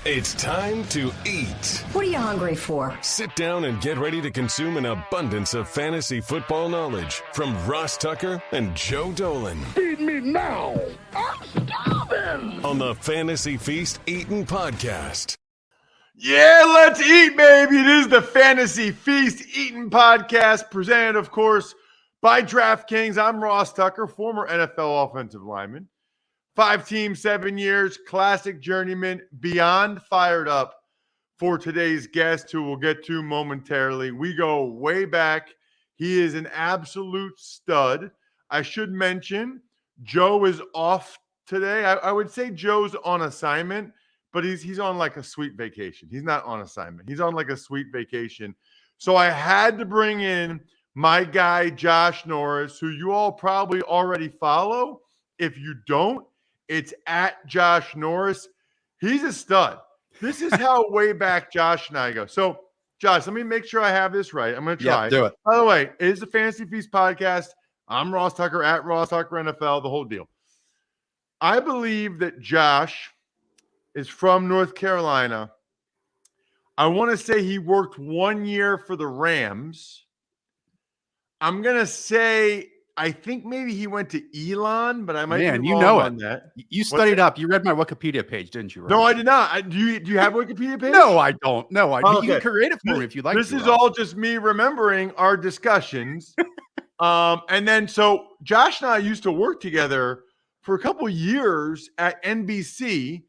It's time to eat. What are you hungry for? Sit down and get ready to consume an abundance of fantasy football knowledge from Ross Tucker and Joe Dolan. Feed me now. I'm starving. On the Fantasy Feast Eatin' Podcast. Yeah, let's eat, baby. It is the Fantasy Feast Eatin' Podcast, presented, of course, by DraftKings. I'm Ross Tucker, former NFL offensive lineman. 5 teams, 7 years, classic journeyman, beyond fired up for today's guest, who we'll get to momentarily. We go way back. He is an absolute stud. I should mention, Joe is off today. I would say Joe's on assignment, but he's on like a sweet vacation. He's not on assignment. He's on like a sweet vacation. So I had to bring in my guy, Josh Norris, who you all probably already follow. If you don't, it's at Josh Norris. He's a stud. This is how way back Josh and I go. So, Josh, let me make sure I have this right. I'm going to try. Yeah, do it. By the way, it is the Fantasy Feast podcast. I'm Ross Tucker, at Ross Tucker NFL, the whole deal. I believe that Josh is from North Carolina. I want to say he worked 1 year for the Rams. I'm going to say, I think maybe he went to Elon, but I might be wrong on that. You studied up. You read my Wikipedia page, didn't you? Ross? No, I did not. Do you have a Wikipedia page? No, I don't. No, Okay. You can create it for me if you'd like. This is all just me remembering our discussions. And then, so Josh and I used to work together for a couple years at NBC.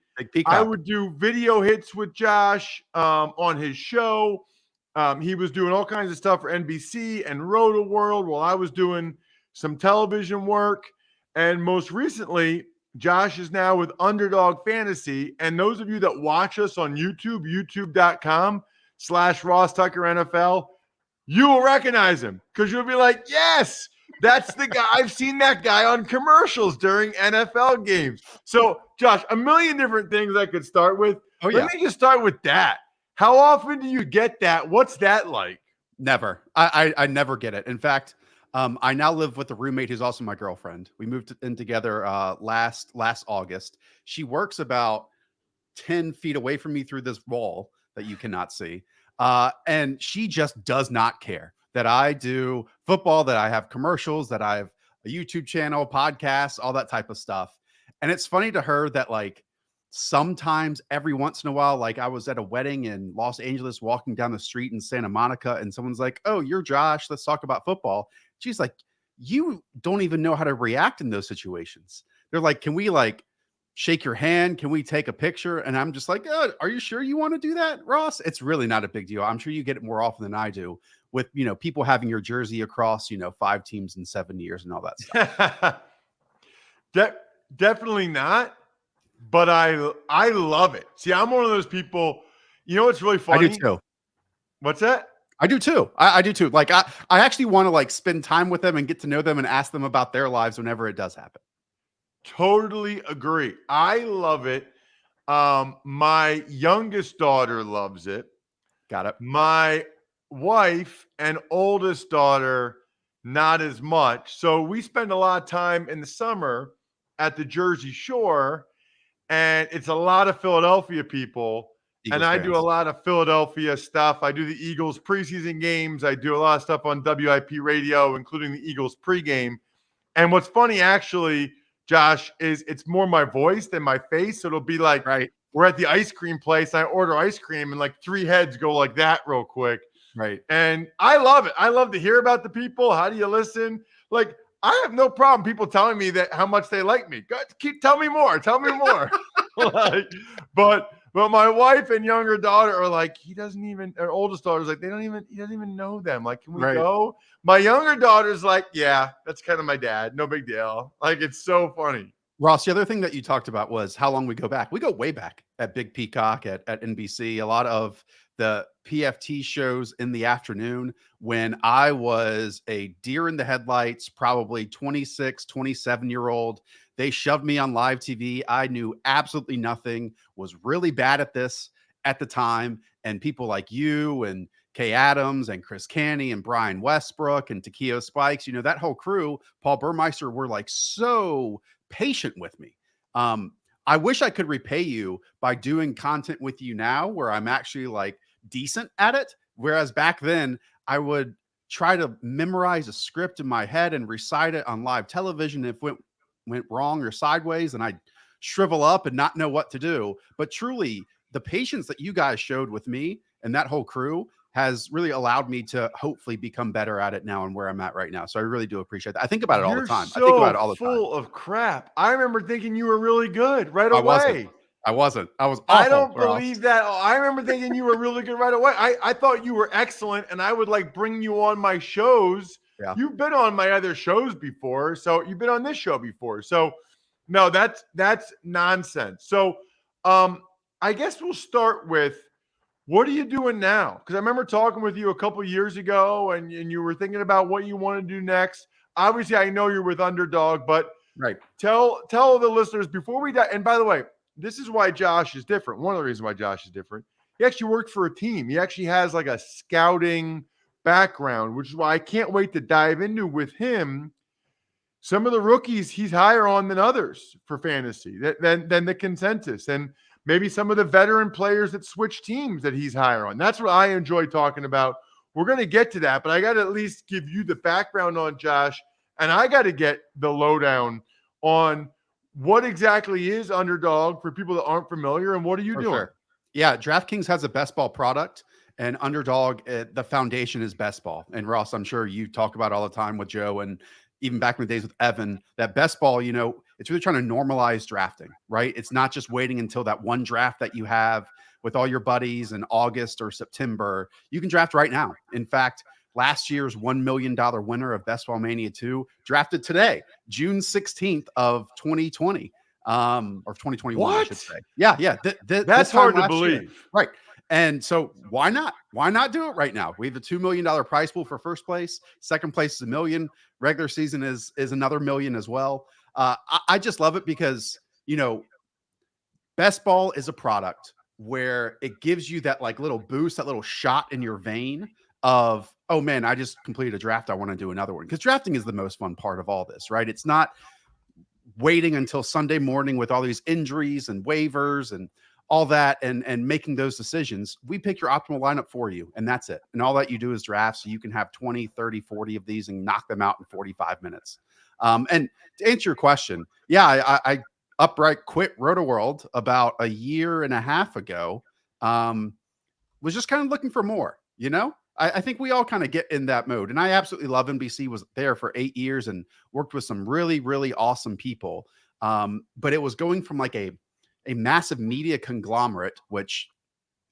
I would do video hits with Josh on his show. He was doing all kinds of stuff for NBC and Roto World while I was doing some television work. And most recently, Josh is now with Underdog Fantasy. And those of you that watch us on YouTube, youtube.com/Ross Tucker NFL, you will recognize him because you'll be like, yes, that's the guy. I've seen that guy on commercials during NFL games. So, Josh, a million different things I could start with. Let me just start with that. How often do you get that? What's that like? Never. I never get it. In fact, I now live with a roommate who's also my girlfriend. We moved in together last August. She works about 10 feet away from me through this wall that you cannot see. And she just does not care that I do football, that I have commercials, that I have a YouTube channel, podcasts, all that type of stuff. And it's funny to her that, like, sometimes every once in a while, like I was at a wedding in Los Angeles, walking down the street in Santa Monica, and someone's like, "Oh, you're Josh. Let's talk about football." She's like, "You don't even know how to react in those situations." They're like, "Can we like shake your hand? Can we take a picture?" And I'm just like, "Are you sure you want to do that, Ross?" It's really not a big deal. I'm sure you get it more often than I do with, people having your jersey across, 5 teams in 7 years and all that stuff. Definitely not. But I love it. See, I'm one of those people. You know what's really funny? I do too. What's that? I do too. I do too. Like I actually want to like spend time with them and get to know them and ask them about their lives whenever it does happen. Totally agree. I love it. My youngest daughter loves it. Got it. My wife and oldest daughter, not as much. So we spend a lot of time in the summer at the Jersey Shore. And it's a lot of Philadelphia people. Eagles fans. I do a lot of Philadelphia stuff. I do the Eagles preseason games. I do a lot of stuff on WIP radio, including the Eagles pregame. And what's funny, actually, Josh, is it's more my voice than my face. So it'll be like, right, we're at the ice cream place. I order ice cream and like 3 heads go like that real quick. Right. And I love it. I love to hear about the people. How do you listen? Like, I have no problem people telling me that how much they like me. Tell me more. Tell me more. But my wife and younger daughter are like, he doesn't even. Our oldest daughter's like, he doesn't even know them. Like, can we go? My younger daughter's like, yeah, that's kind of my dad. No big deal. Like, it's so funny. Ross, the other thing that you talked about was how long we go back. We go way back at Big Peacock at NBC. A lot of the PFT shows in the afternoon when I was a deer in the headlights, probably 26, 27-year-old. They shoved me on live TV. I knew absolutely nothing, was really bad at this at the time. And people like you and Kay Adams and Chris Canny and Brian Westbrook and Takeo Spikes, that whole crew, Paul Burmeister, were like so patient with me. I wish I could repay you by doing content with you now where I'm actually like decent at it. Whereas back then I would try to memorize a script in my head and recite it on live television. If it went wrong or sideways, and I'd shrivel up and not know what to do. But truly, the patience that you guys showed with me and that whole crew has really allowed me to hopefully become better at it now and where I'm at right now. So I really do appreciate that. I think about it all the You're time. I think about so it all the time. full of crap. I remember thinking you were really good right I wasn't. away. I wasn't. I was I awful. don't believe that. I remember thinking you were really good right away. I thought you were excellent, and I would like bring you on my shows. Yeah. You've been on my other shows before, so you've been on this show before. So no, that's nonsense. So I guess we'll start with, what are you doing now? Because I remember talking with you a couple years ago, and you were thinking about what you want to do next. Obviously, I know you're with Underdog, but Right. tell the listeners before we die. And by the way, this is why Josh is different. One of the reasons why Josh is different. He actually worked for a team. He actually has like a scouting background, which is why I can't wait to dive into with him some of the rookies he's higher on than others for fantasy than the consensus, and maybe some of the veteran players that switch teams that he's higher on. That's what I enjoy talking about. We're going to get to that, but I got to at least give you the background on Josh, and I got to get the lowdown on what exactly is Underdog for people that aren't familiar, and what are you doing? Sure. Yeah, DraftKings has a BestBall product, and Underdog, the foundation is BestBall. And Ross, I'm sure you talk about it all the time with Joe, and even back in the days with Evan, that BestBall, it's really trying to normalize drafting, right? It's not just waiting until that one draft that you have with all your buddies in August or September. You can draft right now. In fact, last year's $1 million winner of Best Ball Mania 2 drafted today, June 16th of 2020, or 2021, What? I should say. Yeah. That's hard to believe. Year. Right. And so why not? Why not do it right now? We have a $2 million prize pool for first place. Second place is $1 million. Regular season is another $1 million as well. I just love it because, Best Ball is a product where it gives you that like little boost, that little shot in your vein of, oh man, I just completed a draft. I want to do another one. Because drafting is the most fun part of all this, right? It's not waiting until Sunday morning with all these injuries and waivers and all that and making those decisions. We pick your optimal lineup for you, and that's it. And all that you do is draft, so you can have 20, 30, 40 of these and knock them out in 45 minutes. And to answer your question, yeah, I upright quit RotoWorld about a year and a half ago. Was just kind of looking for more, I think we all kind of get in that mode. And I absolutely love NBC, was there for 8 years and worked with some really, really awesome people. But it was going from like a massive media conglomerate, which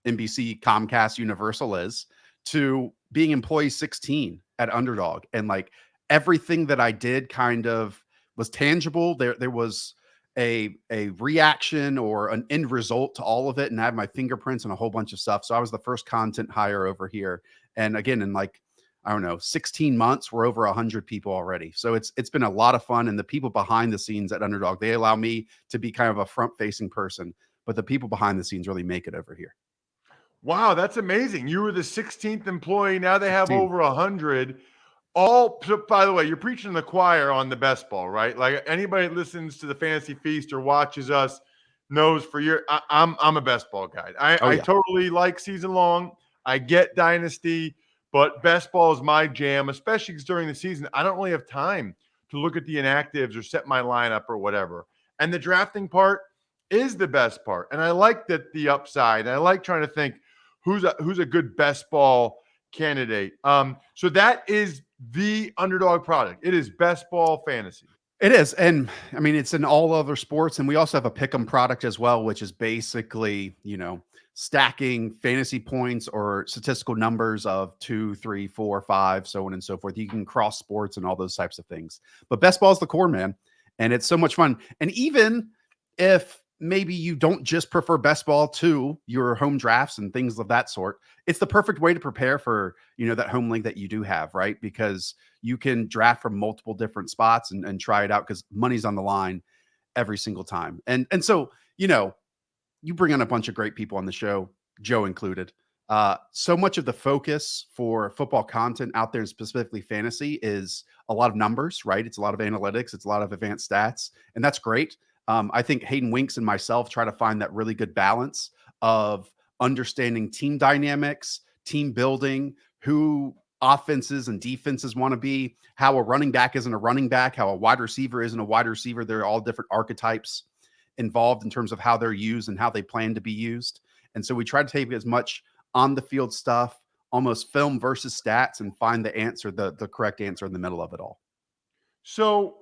NBC, Comcast, Universal is, to being employee 16 at Underdog. And like everything that I did kind of was tangible. There was a reaction or an end result to all of it, and I have my fingerprints and a whole bunch of stuff. So I was the first content hire over here. And again, in like, I don't know, 16 months, we're over 100 people already. So it's been a lot of fun. And the people behind the scenes at Underdog, they allow me to be kind of a front facing person, but the people behind the scenes really make it over here. Wow, that's amazing. You were the 16th employee. Now they have 16. over 100. All, by the way, you're preaching to the choir on the Best Ball, right? Like anybody that listens to the Fantasy Feast or watches us knows I'm a Best Ball guy. I totally like season long. I get Dynasty, but Best Ball is my jam, especially because during the season, I don't really have time to look at the inactives or set my lineup or whatever. And the drafting part is the best part. And I like that the upside. And I like trying to think who's a good Best Ball candidate. So that is the Underdog product. It is Best Ball Fantasy. It is. And I mean, it's in all other sports. And we also have a pick'em product as well, which is basically, stacking fantasy points or statistical numbers of 2, 3, 4, 5, so on and so forth. You can cross sports and all those types of things. But Best Ball is the core, man. And it's so much fun. And even if maybe you don't just prefer Best Ball to your home drafts and things of that sort, it's the perfect way to prepare for, that home league that you do have, right? Because you can draft from multiple different spots and try it out because money's on the line every single time. And so, you bring in a bunch of great people on the show, Joe included. So much of the focus for football content out there, specifically fantasy, is a lot of numbers, right? It's a lot of analytics. It's a lot of advanced stats, and that's great. I think Hayden Winks and myself try to find that really good balance of understanding team dynamics, team building, who offenses and defenses want to be, how a running back isn't a running back, how a wide receiver isn't a wide receiver. They're all different archetypes involved in terms of how they're used and how they plan to be used. And so we try to take as much on the field stuff, almost film versus stats, and find the answer, the correct answer in the middle of it all. So,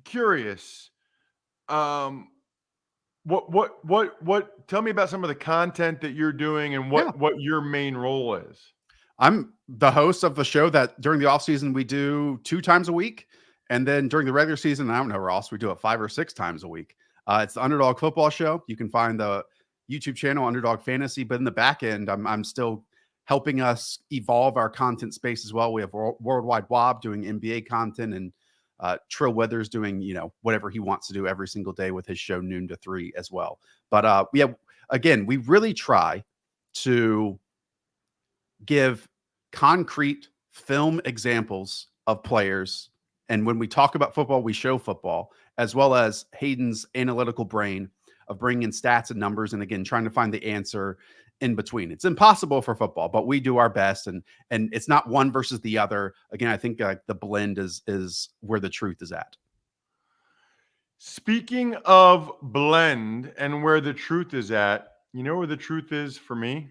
curious. What? Tell me about some of the content that you're doing and what your main role is. I'm the host of the show that during the off season we do 2 times a week. And then during the regular season, I don't know, Ross, we do it 5 or 6 times a week. It's the Underdog Football Show. You can find the YouTube channel Underdog Fantasy, but in the back end, I'm still helping us evolve our content space as well. We have Worldwide Wob doing NBA content, and Trill Withers doing, whatever he wants to do every single day with his show noon to 3 as well. But again, we really try to give concrete film examples of players. And when we talk about football, we show football, as well as Hayden's analytical brain of bringing in stats and numbers. And again, trying to find the answer in between. It's impossible for football, but we do our best. And it's not one versus the other. Again, I think the blend is where the truth is at. Speaking of blend and where the truth is at, you know where the truth is for me?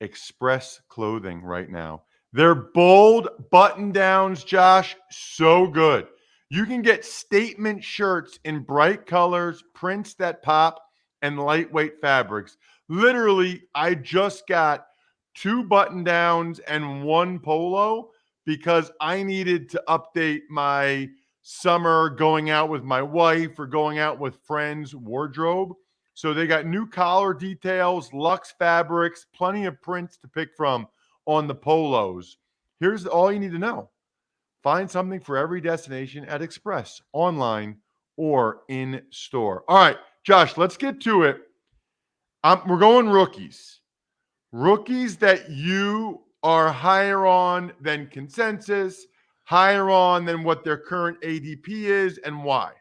Express Clothing right now. They're bold button downs, Josh, so good. You can get statement shirts in bright colors, prints that pop, and lightweight fabrics. Literally, I just got 2 button downs and 1 polo because I needed to update my summer going out with my wife or going out with friends wardrobe. So they got new collar details, luxe fabrics, plenty of prints to pick from on the polos. Here's all you need to know. Find something for every destination at Express, online or in store. All right, Josh, let's get to it. We're going rookies. Rookies that you are higher on than consensus, higher on than what their current ADP is, and why.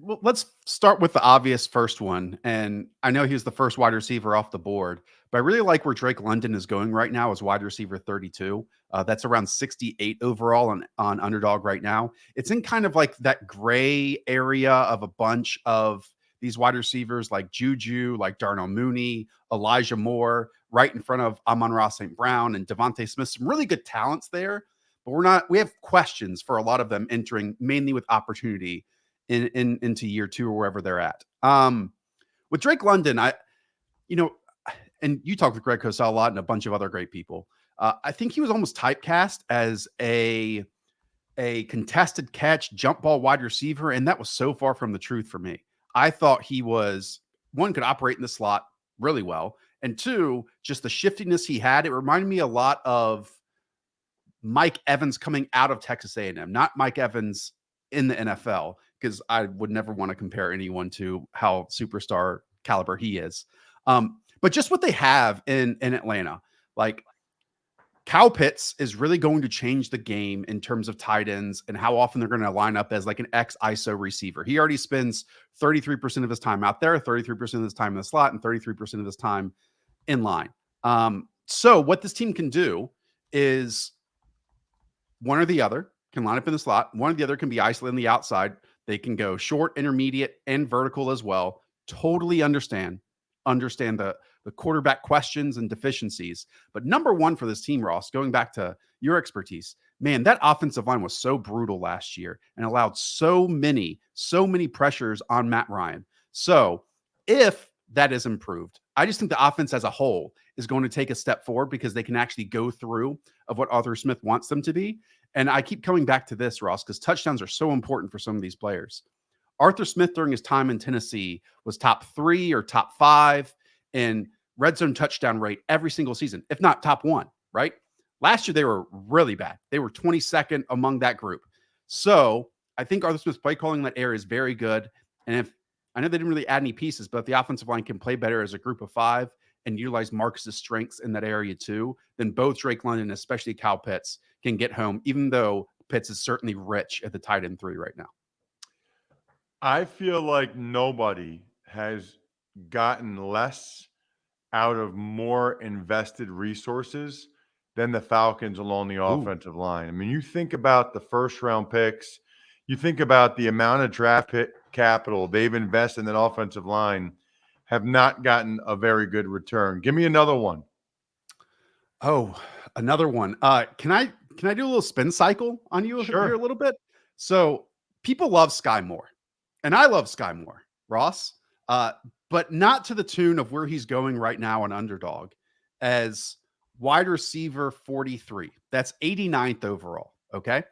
Well, let's start with the obvious first one. And I know he's the first wide receiver off the board, but I really like where Drake London is going right now as wide receiver 32. That's around 68 overall on Underdog right now. It's in kind of like that gray area of a bunch of these wide receivers like Juju, like Darnell Mooney, Elijah Moore, right in front of Amon-Ra St. Brown and Devontae Smith. Some really good talents there, but we have questions for a lot of them entering mainly with opportunity into year 2 or wherever they're at. With Drake London, and you talked with Greg Cosell a lot and a bunch of other great people. I think he was almost typecast as a contested catch jump ball wide receiver, and that was so far from the truth for me. I thought he was, 1, could operate in the slot really well, and 2, just the shiftiness he had. It reminded me a lot of Mike Evans coming out of Texas A&M, not Mike Evans in the NFL, because I would never want to compare anyone to how superstar caliber he is. But just what they have in Atlanta, like Kyle Pitts is really going to change the game in terms of tight ends and how often they're going to line up as like an X ISO receiver. He already spends 33% of his time out there, 33% of his time in the slot, and 33% of his time in line. So what this team can do is one or the other can line up in the slot. One or the other can be isolated on the outside. They can go short, intermediate, and vertical as well. Totally understand the quarterback questions and deficiencies. But number one for this team, Ross, going back to your expertise, man, that offensive line was so brutal last year and allowed so many pressures on Matt Ryan. So if that is improved, I just think the offense as a whole is going to take a step forward because they can actually go through of what Arthur Smith wants them to be. And I keep coming back to this, Ross, because touchdowns are so important for some of these players. Arthur Smith during his time in Tennessee was top 3 or top 5 in red zone touchdown rate every single season, if not top 1, right? Last year, they were really bad. They were 22nd among that group. So I think Arthur Smith's play calling in that area is very good. And if I know they didn't really add any pieces, but if the offensive line can play better as a group of 5 and utilize Marcus's strengths in that area too, then both Drake London, especially Kyle Pitts, can get home, even though Pitts is certainly rich at the tight end 3 right now. I feel like nobody has gotten less out of more invested resources than the Falcons along the Ooh. offensive line. I mean, you think about the first round picks, you think about the amount of draft pick capital they've invested in that offensive line, have not gotten a very good return. Give me another one. Oh, another one. Can I do a little spin cycle on you here a Sure. little bit? So people love Skyy Moore, and I love Skyy Moore, Ross, uh, but not to the tune of where he's going right now on Underdog as wide receiver 43. That's 89th overall. Okay.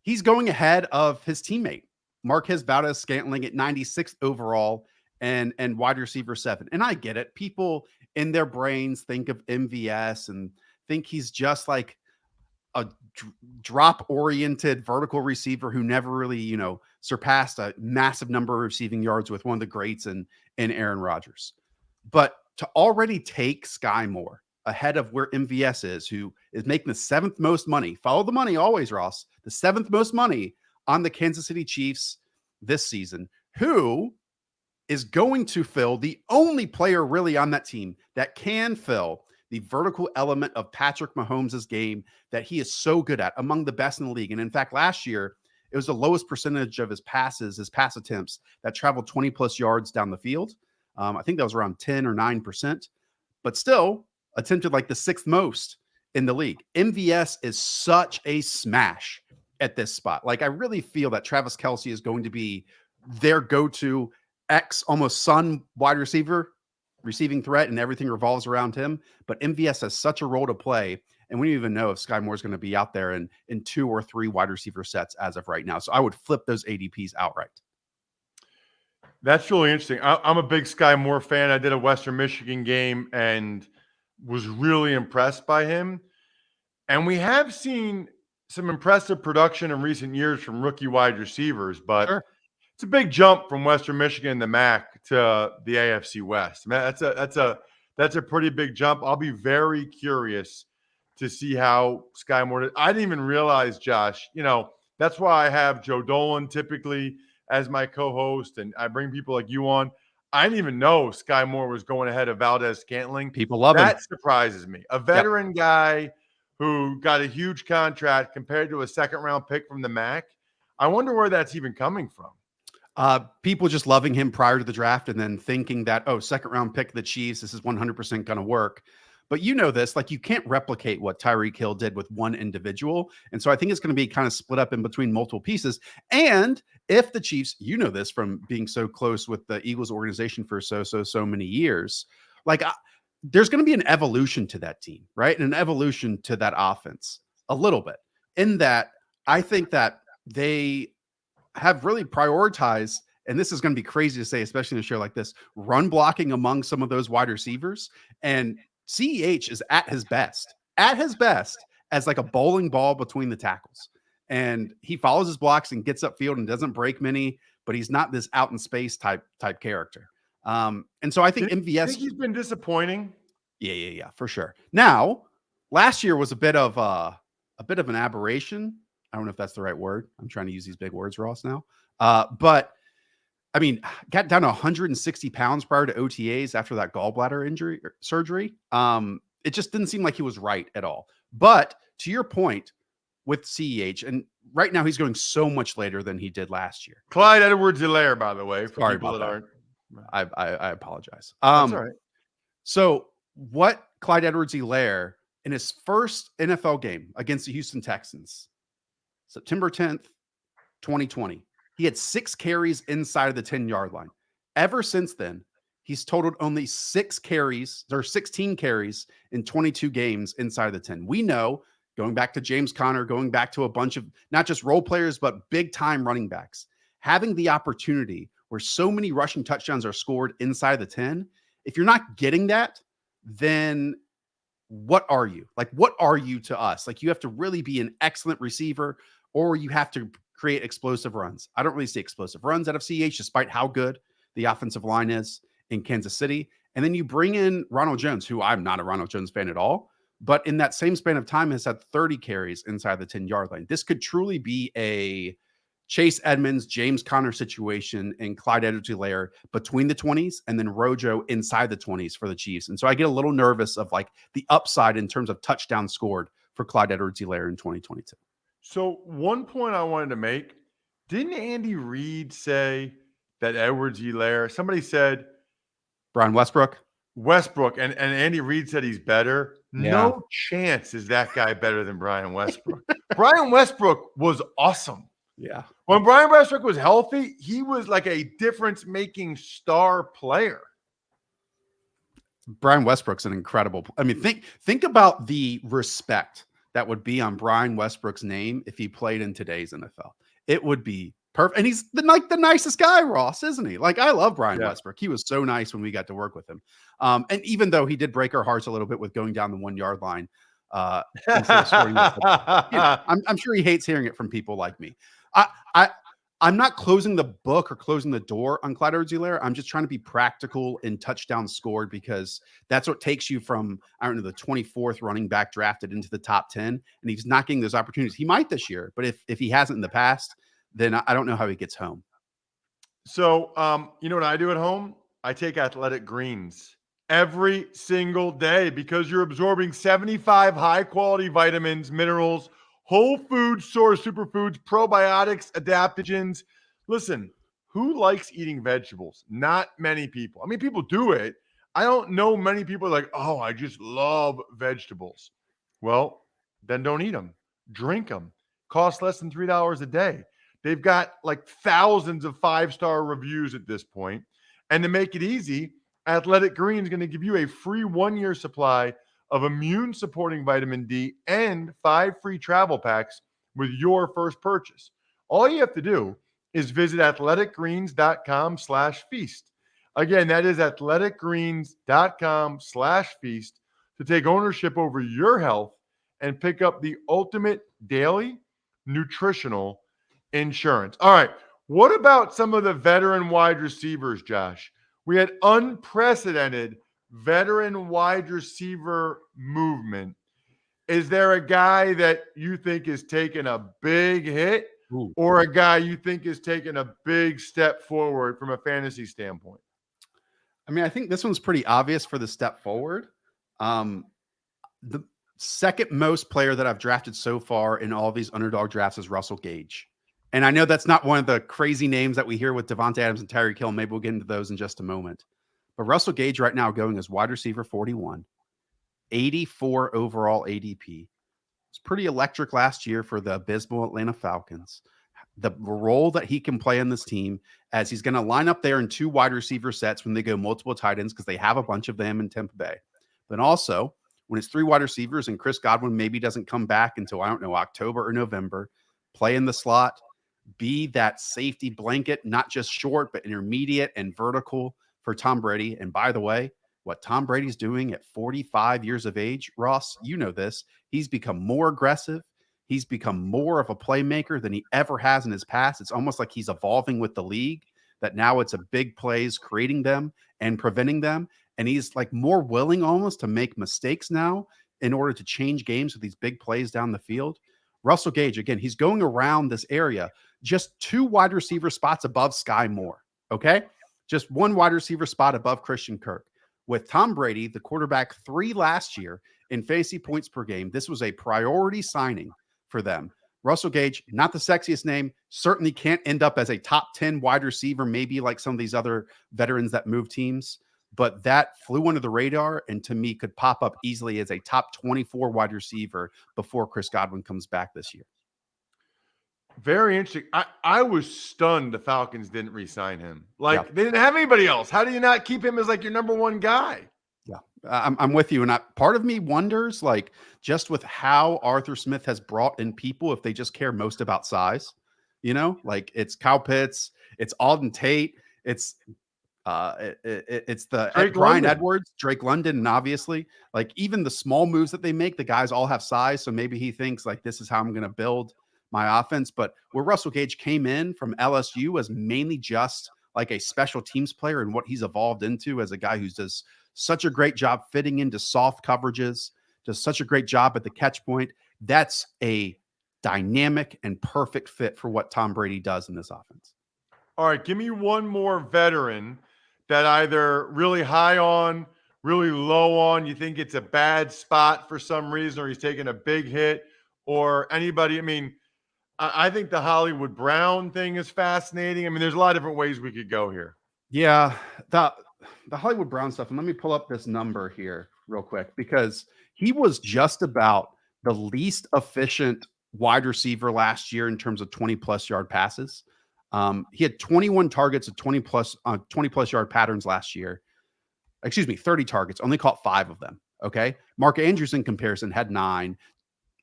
He's going ahead of his teammate, Marquez Valdez-Scantling at 96th overall and wide receiver 7. And I get it. People in their brains think of MVS and think he's just like a drop-oriented vertical receiver who never really, surpassed a massive number of receiving yards with one of the greats in Aaron Rodgers. But to already take Skyy Moore ahead of where MVS is, who is making the 7th most money, follow the money always, Ross, the 7th most money on the Kansas City Chiefs this season, who is going to fill the only player really on that team that can fill the vertical element of Patrick Mahomes' game that he is so good at, among the best in the league. And in fact, last year, it was the lowest percentage of his pass attempts that traveled 20 plus yards down the field. I think that was around 10 or 9%, but still attempted like the 6th most in the league. MVS is such a smash at this spot. Like, I really feel that Travis Kelce is going to be their go-to almost son wide receiver, receiving threat, and everything revolves around him. But MVS has such a role to play, and we don't even know if Skyy Moore is going to be out there in 2 or 3 wide receiver sets as of right now. So I would flip those ADPs outright. That's really interesting. I'm a big Skyy Moore fan. I did a Western Michigan game and was really impressed by him. And we have seen some impressive production in recent years from rookie wide receivers, but Sure. it's a big jump from Western Michigan, the MAC, to the AFC West. Man, that's a pretty big jump. I'll be very curious to see how Skyy Moore did. I didn't even realize, Josh. That's why I have Joe Dolan typically as my co-host, and I bring people like you on. I didn't even know Skyy Moore was going ahead of Valdez-Scantling. People love him. That surprises me. A veteran guy who got a huge contract compared to a second-round pick from the MAC. I wonder where that's even coming from. People just loving him prior to the draft and then thinking that, second round pick of the Chiefs, this is 100% going to work. But this, like, you can't replicate what Tyreek Hill did with one individual. And so I think it's going to be kind of split up in between multiple pieces. And if the Chiefs, this from being so close with the Eagles organization for so many years, like, there's going to be an evolution to that team, right? And an evolution to that offense a little bit, in that I think that they have really prioritized, and this is going to be crazy to say, especially in a show like this, run blocking among some of those wide receivers. And CEH is at his best as like a bowling ball between the tackles. And he follows his blocks and gets upfield and doesn't break many, but he's not this out in space type character. And so I think MVS, I think he's been disappointing. Yeah, for sure. Now, last year was a bit of an aberration. I don't know if that's the right word. I'm trying to use these big words, Ross, now. But I mean, got down to 160 pounds prior to OTAs after that gallbladder surgery. It just didn't seem like he was right at all. But to your point with CEH, and right now he's going so much later than he did last year. Clyde Edwards-Helaire, by the way, for Sorry people that about aren't. I apologize. That's all right. So what Clyde Edwards-Helaire in his first NFL game against the Houston Texans, September 10th, 2020, he had 6 carries inside of the 10-yard line. Ever since then, he's totaled only 16 carries in 22 games inside of the 10. We know, going back to James Conner, going back to a bunch of not just role players, but big-time running backs, having the opportunity where so many rushing touchdowns are scored inside the 10, if you're not getting that, then what are you? Like, what are you to us? Like, you have to really be an excellent receiver, or you have to create explosive runs. I don't really see explosive runs out of CEH, despite how good the offensive line is in Kansas City. And then you bring in Ronald Jones, who I'm not a Ronald Jones fan at all, but in that same span of time has had 30 carries inside the 10-yard line. This could truly be a Chase Edmonds, James Conner situation, and Clyde Edwards-Helaire between the 20s, and then Rojo inside the 20s for the Chiefs. And so I get a little nervous of like the upside in terms of touchdowns scored for Clyde Edwards-Helaire in 2022. So one point I wanted to make, didn't Andy Reid say that Edwards-Helaire, somebody said Brian Westbrook, and Andy Reid said he's better. Yeah. No chance is that guy better than Brian Westbrook. Brian Westbrook was awesome. Yeah. When Brian Westbrook was healthy, he was like a difference-making star player. Brian Westbrook's an incredible. I mean, think about the respect that would be on Brian Westbrook's name if he played in today's NFL. It would be perfect. And he's the nicest guy, Ross, isn't he? Like, I love Brian Westbrook. He was so nice when we got to work with him. And even though he did break our hearts a little bit with going down the 1 yard line, instead of scoring, I'm sure he hates hearing it from people like me. I'm not closing the book or closing the door on Clyde Edwards-Helaire. I'm just trying to be practical in touchdowns scored, because that's what takes you from, I don't know, the 24th running back drafted into the top 10. And he's not getting those opportunities. He might this year, but if he hasn't in the past, then I don't know how he gets home. So, you know what I do at home? I take athletic greens every single day, because you're absorbing 75 high-quality vitamins, minerals, whole food source superfoods, probiotics, adaptogens. Listen, who likes eating vegetables? Not many people. I mean, people do it. I don't know many people like, oh, I just love vegetables. Well, then don't eat them. Drink them. Cost less than $3 a day. They've got like thousands of 5-star reviews at this point. And to make it easy, Athletic Greens is going to give you a free 1-year supply of immune-supporting vitamin D and 5 free travel packs with your first purchase. All you have to do is visit athleticgreens.com/feast. Again, that is athleticgreens.com/feast to take ownership over your health and pick up the ultimate daily nutritional insurance. All right, what about some of the veteran wide receivers, Josh? We had unprecedented veteran wide receiver movement. Is there a guy that you think is taking a big hit, or a guy you think is taking a big step forward from a fantasy standpoint? I mean, I think this one's pretty obvious for the step forward. The second most player that I've drafted so far in all these underdog drafts is Russell Gage. And I know that's not one of the crazy names that we hear with Devontae Adams and Tyreek Hill. Maybe we'll get into those in just a moment. But Russell Gage right now going as wide receiver 41, 84 overall ADP. It's pretty electric last year for the abysmal Atlanta Falcons. The role that he can play on this team, as he's going to line up there in 2 wide receiver sets when they go multiple tight ends, because they have a bunch of them in Tampa Bay. But also, when it's 3 wide receivers and Chris Godwin maybe doesn't come back until, I don't know, October or November, play in the slot, be that safety blanket, not just short, but intermediate and vertical for Tom Brady. And by the way, what Tom Brady's doing at 45 years of age, Ross, you know this, he's become more aggressive. He's become more of a playmaker than he ever has in his past. It's almost like he's evolving with the league, that now it's a big plays, creating them and preventing them. And he's like more willing almost to make mistakes now in order to change games with these big plays down the field. Russell Gage, again, he's going around this area, just 2 wide receiver spots above Skyy Moore. Okay. Just 1 wide receiver spot above Christian Kirk. With Tom Brady, the quarterback 3 last year in fantasy points per game, this was a priority signing for them. Russell Gage, not the sexiest name, certainly can't end up as a top 10 wide receiver, maybe like some of these other veterans that move teams, but that flew under the radar and to me could pop up easily as a top 24 wide receiver before Chris Godwin comes back this year. Very interesting. I was stunned the Falcons didn't re-sign him. They didn't have anybody else. How do you not keep him as like your number 1 guy? Yeah, I'm with you. And part of me wonders, like, just with how Arthur Smith has brought in people, if they just care most about size, you know, like it's Kyle Pitts, it's Alden Tate, it's the Brian Edwards, Drake London, and obviously like even the small moves that they make, the guys all have size. So maybe he thinks like, this is how I'm going to build my offense. But where Russell Gage came in from LSU was mainly just like a special teams player, and what he's evolved into as a guy who does such a great job fitting into soft coverages, does such a great job at the catch point. That's a dynamic and perfect fit for what Tom Brady does in this offense. All right, give me one more veteran that either really high on, really low on, you think it's a bad spot for some reason, or he's taking a big hit, or anybody. I mean, I think the Hollywood Brown thing is fascinating. I mean, there's a lot of different ways we could go here. Yeah, the Hollywood Brown stuff. And let me pull up this number here real quick, because he was just about the least efficient wide receiver last year in terms of 20-plus yard passes. He had 21 targets of 20-plus yard patterns last year. 30 targets, only caught 5 of them. Okay. Mark Andrews, in comparison, had 9.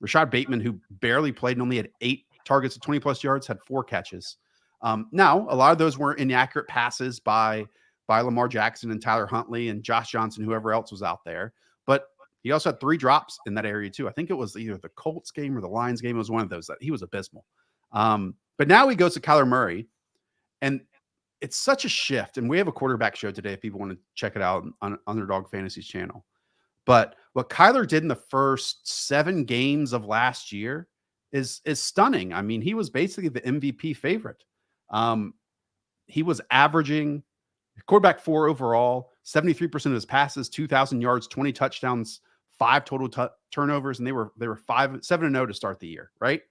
Rashad Bateman, who barely played and only had 8 targets of 20-plus yards, had 4 catches. Now, a lot of those were inaccurate passes by Lamar Jackson and Tyler Huntley and Josh Johnson, whoever else was out there. But he also had 3 drops in that area too. I think it was either the Colts game or the Lions game. It was one of those that he was abysmal. But now he goes to Kyler Murray, and it's such a shift. And we have a quarterback show today if people want to check it out on Underdog Fantasy's channel. But what Kyler did in the first 7 games of last year is stunning. I mean, he was basically the MVP favorite. He was averaging quarterback 4 overall, 73% of his passes, 2,000 yards, 20 touchdowns, 5 total turnovers, and they were 7-0 to start the year, right?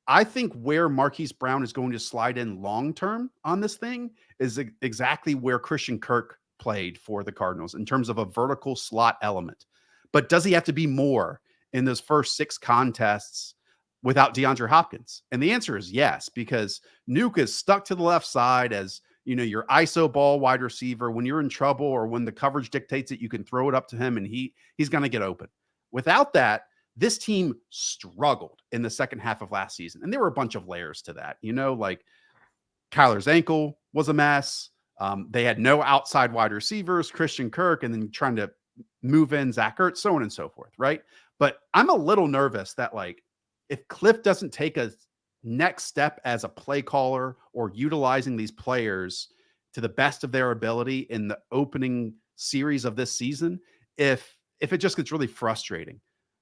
I think where Marquise Brown is going to slide in long-term on this thing is exactly where Christian Kirk played for the Cardinals in terms of a vertical slot element. But does he have to be more in those first 6 contests without DeAndre Hopkins? And the answer is yes, because Nuke is stuck to the left side as, your ISO ball wide receiver. When you're in trouble or when the coverage dictates it, you can throw it up to him and he's going to get open. Without that, this team struggled in the second half of last season. And there were a bunch of layers to that. Like Kyler's ankle was a mess. They had no outside wide receivers, Christian Kirk, and then trying to move in Zach Ertz, so on and so forth, right? But I'm a little nervous that, if Cliff doesn't take a next step as a play caller or utilizing these players to the best of their ability in the opening series of this season, if it just gets really frustrating.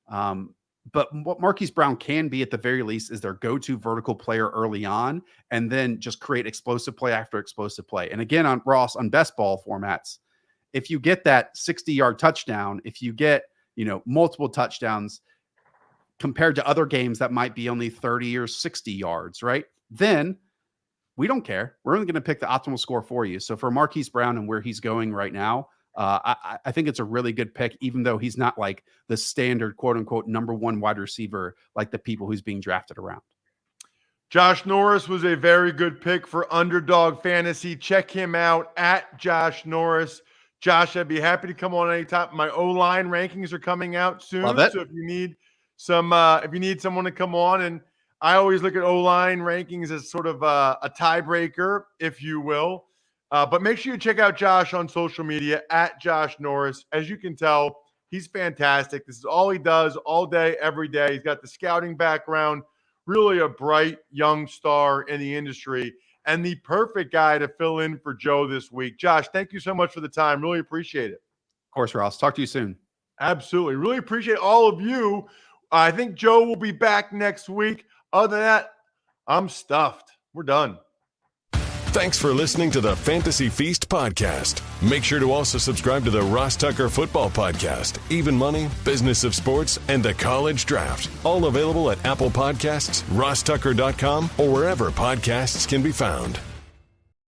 But what Marquise Brown can be at the very least is their go-to vertical player early on, and then just create explosive play after explosive play. And again, on best ball formats, if you get that 60-yard touchdown, if you get, multiple touchdowns compared to other games that might be only 30 or 60 yards, right? Then we don't care. We're only going to pick the optimal score for you. So for Marquise Brown and where he's going right now, I think it's a really good pick, even though he's not like the standard quote unquote number 1 wide receiver, like the people who's being drafted around. Josh Norris was a very good pick for Underdog Fantasy. Check him out at Josh Norris. Josh, I'd be happy to come on anytime. My O-line rankings are coming out soon. Love it. So if you need someone to come on, and I always look at O-line rankings as sort of a tiebreaker, if you will. But make sure you check out Josh on social media at Josh Norris. As you can tell, he's fantastic. This is all he does all day, every day. He's got the scouting background, really a bright young star in the industry, and the perfect guy to fill in for Joe this week. Josh, thank you so much for the time. Really appreciate it. Of course, Ross. Talk to you soon. Absolutely. Really appreciate all of you. I think Joe will be back next week. Other than that, I'm stuffed. We're done. Thanks for listening to the Fantasy Feast podcast. Make sure to also subscribe to the Ross Tucker Football Podcast, Even Money, Business of Sports, and the College Draft. All available at Apple Podcasts, rosstucker.com, or wherever podcasts can be found.